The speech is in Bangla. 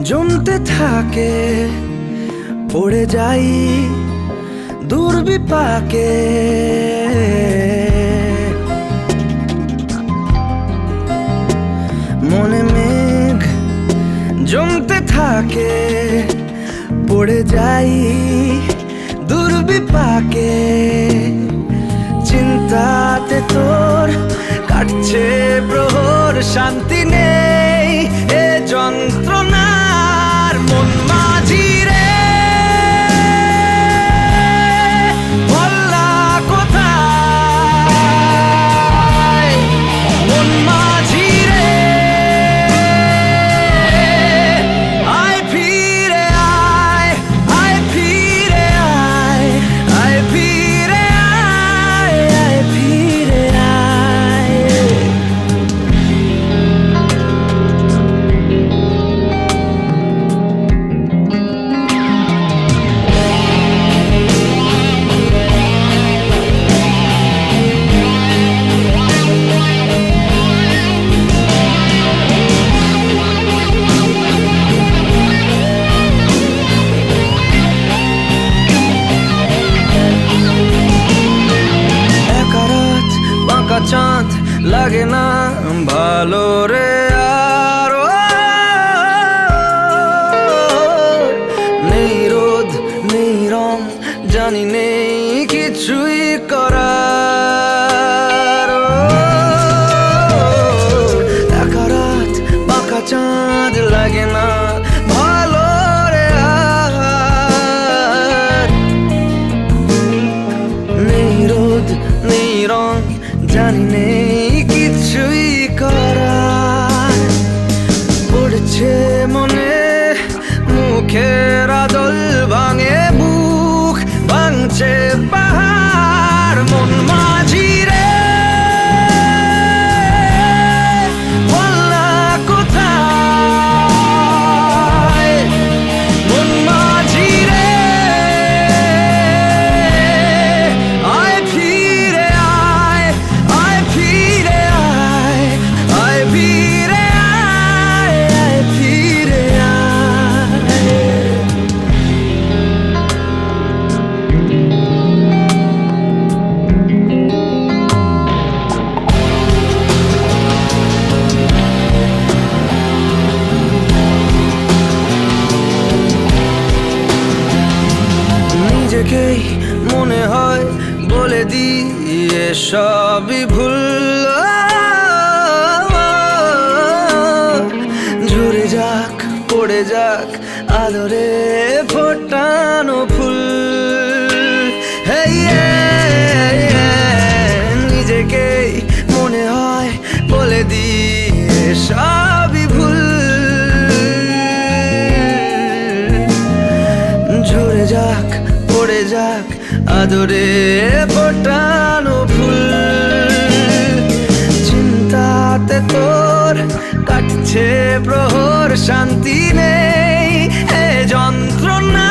জমতে থাকে, পড়ে যাই দুর্বিপাকে। মনে মেঘ জমতে থাকে, পড়ে যাই দুর্বিপাকে। চিন্তাতে তোর কাটছে প্রহর, শান্তি নেই এ যন্ত্রণার। মন মাঝি রে বল্লা কোথায়, মন মাঝি রে আয় ফিরে আয়, আয় ফিরে আয়, আয় ফিরে আয়, আয় ফিরে আয়। চাঁদ লাগে না ভালো রে আর, নেই রোদ নেই রং, জানি নেই কিছুই করার। একা রাত বাঁকা চাঁদ লাগে না ভালো রে আর, নেই রোদ নেই রং, জানি নেই কিছুই করার। পড়ছে মনে মুখের আদল, ভাঙে বুক ভাঙছে পাহাড়। মন মাঝি রে বল্লা কোথায়, মন মাঝি রে আয় ফিরে আয়, আয় ফিরে আয়, আয় ফিরে আয়, আয় ফিরে আয়। নিজেকেই মনে হয় বলে দিয়ে সবই ভুল, ঝরে যাক পড়ে যাক আদরে ফোটানো ফুল। নিজেকেই মনে হয় বলে দিয়ে সবই ভুল, ঝরে যাক পড়ে যাক আদরে ফোটানো ফুল। চিন্তাতে তোর কাটছে প্রহর, শান্তি নেই এ যন্ত্রণা।